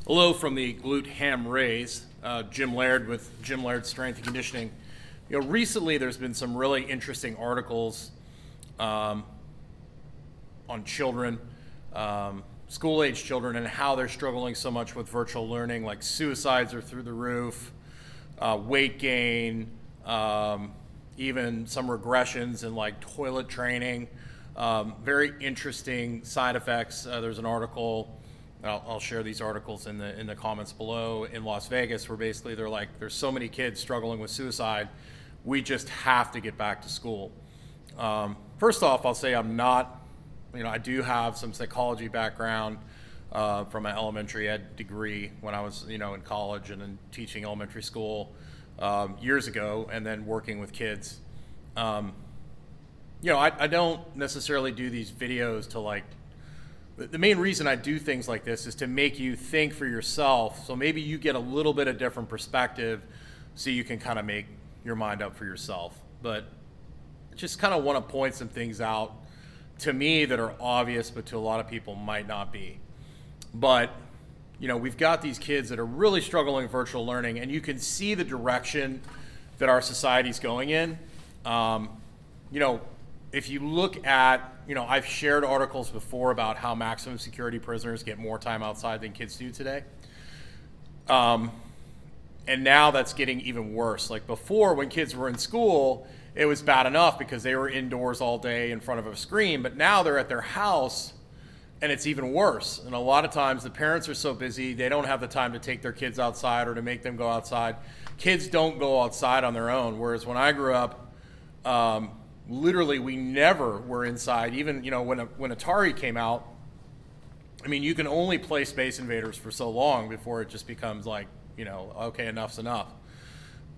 Hello from the Glute Ham Raise, Jim Laird with Jim Laird Strength and Conditioning. Recently there's been some really interesting articles on children, school-age children, and how they're struggling so much with virtual learning. Like suicides are through the roof, weight gain, even some regressions in like toilet training. Very interesting side effects. There's an article. I'll share these articles in the comments below in Las Vegas, where basically they're like, there's so many kids struggling with suicide, we just have to get back to school. First off, I'll say I'm not, I do have some psychology background from an elementary ed degree when I was, in college and then teaching elementary school years ago, and then working with kids. I don't necessarily do these videos to like. The main reason I do things like this is to make you think for yourself, so maybe you get a little bit of different perspective so you can kind of make your mind up for yourself. But I just kind of want to point some things out to me that are obvious, but to a lot of people might not be. But, we've got these kids that are really struggling with virtual learning, and you can see the direction that our society's going in. If you look at, I've shared articles before about how maximum security prisoners get more time outside than kids do today. And now that's getting even worse. Like before, when kids were in school, it was bad enough because they were indoors all day in front of a screen, but now they're at their house and it's even worse. And a lot of times the parents are so busy, they don't have the time to take their kids outside or to make them go outside. Kids don't go outside on their own, whereas when I grew up, literally, we never were inside. Even, when Atari came out, you can only play Space Invaders for so long before it just becomes like, okay, enough's enough.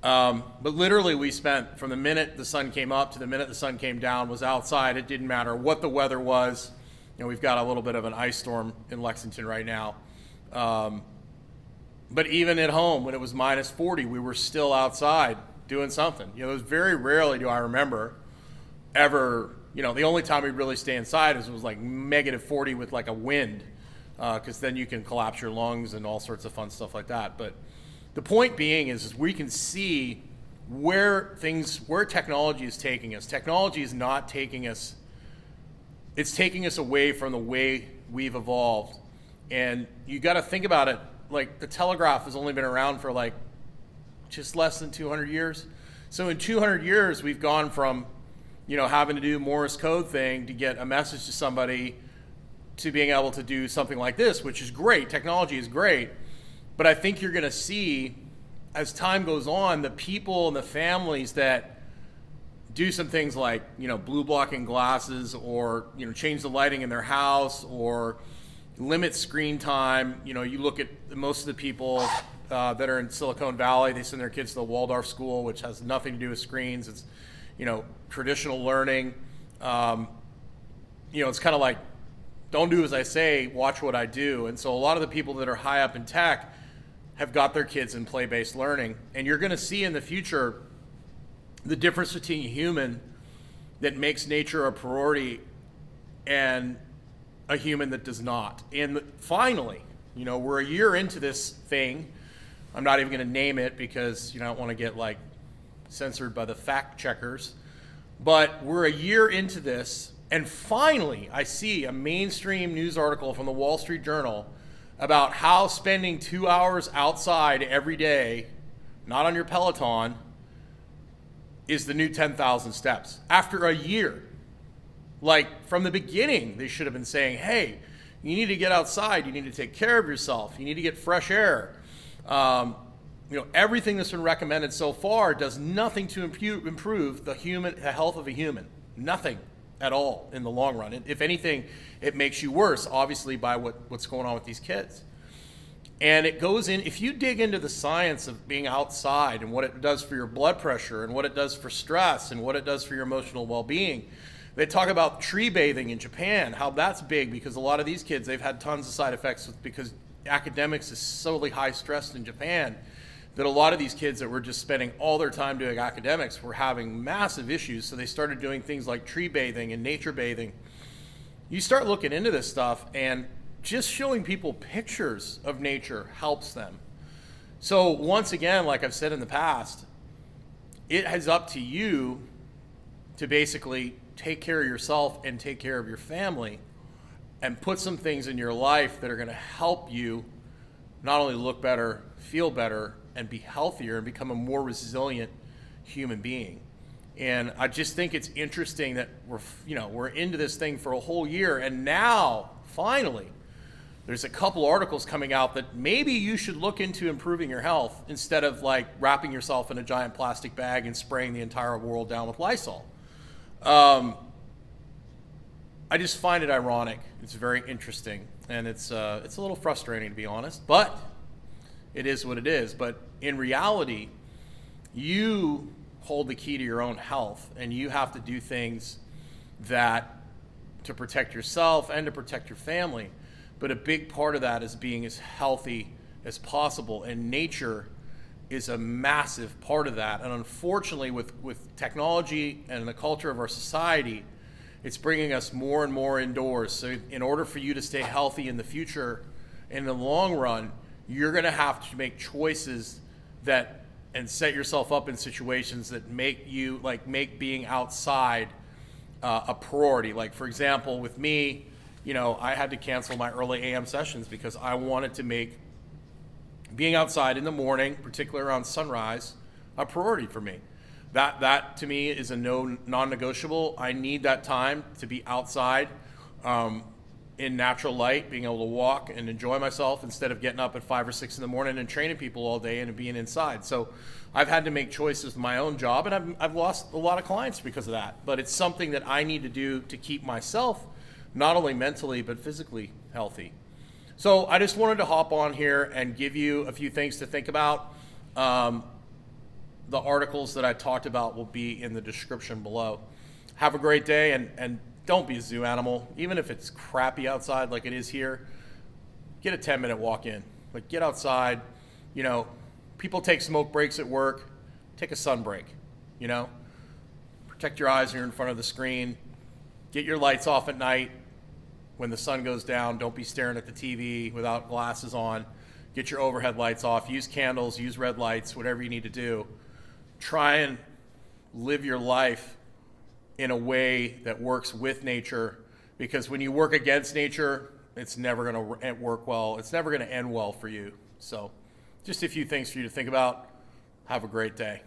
But literally, we spent from the minute the sun came up to the minute the sun came down was outside. It didn't matter what the weather was. We've got a little bit of an ice storm in Lexington right now. But even at home, when it was minus 40, we were still outside doing something. It was very rarely do I remember ever, the only time we really stay inside was like negative 40 with like a wind, because then you can collapse your lungs and all sorts of fun stuff like that. But the point being is we can see where technology is taking us. Technology is not taking us, it's taking us away from the way we've evolved. And you got to think about it, like the telegraph has only been around for like just less than 200 years. So in 200 years, we've gone from having to do Morse code thing to get a message to somebody to being able to do something like this, which is great. Technology is great. But I think you're going to see, as time goes on, the people and the families that do some things like, blue blocking glasses or, change the lighting in their house or limit screen time. You look at most of the people that are in Silicon Valley, they send their kids to the Waldorf school, which has nothing to do with screens. It's traditional learning. It's kind of like, don't do as I say, watch what I do. And so a lot of the people that are high up in tech have got their kids in play-based learning. And you're going to see in the future the difference between a human that makes nature a priority and a human that does not. And finally, we're a year into this thing. I'm not even going to name it because I don't want to get like censored by the fact checkers. But we're a year into this, and finally I see a mainstream news article from the Wall Street Journal about how spending 2 hours outside every day, not on your Peloton, is the new 10,000 steps. After a year. Like from the beginning, they should have been saying, hey, you need to get outside, you need to take care of yourself, you need to get fresh air. Everything that's been recommended so far does nothing to improve the health of a human. Nothing at all in the long run. If anything, it makes you worse, obviously, by what's going on with these kids. And it goes in, if you dig into the science of being outside and what it does for your blood pressure and what it does for stress and what it does for your emotional well-being, they talk about tree bathing in Japan, how that's big because a lot of these kids, they've had tons of side effects because academics is solely high stressed in Japan, that a lot of these kids that were just spending all their time doing academics were having massive issues. So they started doing things like tree bathing and nature bathing. You start looking into this stuff, and just showing people pictures of nature helps them. So once again, like I've said in the past, it is up to you to basically take care of yourself and take care of your family and put some things in your life that are going to help you not only look better, feel better, and be healthier and become a more resilient human being. And I just think it's interesting that we're into this thing for a whole year, and now finally there's a couple articles coming out that maybe you should look into improving your health instead of like wrapping yourself in a giant plastic bag and spraying the entire world down with Lysol. I just find it ironic. It's very interesting, and it's a little frustrating, to be honest, but it is what it is. But in reality, you hold the key to your own health, and you have to do things to protect yourself and to protect your family. But a big part of that is being as healthy as possible, and nature is a massive part of that. And unfortunately, with technology and the culture of our society, it's bringing us more and more indoors. So in order for you to stay healthy in the future, in the long run, you're going to have to make choices and set yourself up in situations that make being outside a priority. Like, for example, with me, I had to cancel my early AM sessions because I wanted to make being outside in the morning, particularly around sunrise, a priority for me. That to me is a non-negotiable. I need that time to be outside in natural light, being able to walk and enjoy myself instead of getting up at 5 or 6 in the morning and training people all day and being inside. So I've had to make choices in my own job, and I've lost a lot of clients because of that. But it's something that I need to do to keep myself not only mentally but physically healthy. So I just wanted to hop on here and give you a few things to think about. The articles that I talked about will be in the description below. Have a great day, and don't be a zoo animal. Even if it's crappy outside like it is here, get a 10-minute walk in. Like, get outside. People take smoke breaks at work. Take a sun break. Protect your eyes when you're in front of the screen. Get your lights off at night. When the sun goes down, don't be staring at the TV without glasses on. Get your overhead lights off. Use candles, use red lights, whatever you need to do. Try and live your life in a way that works with nature, because when you work against nature, it's never going to work well. It's never going to end well for you. So just a few things for you to think about. Have a great day.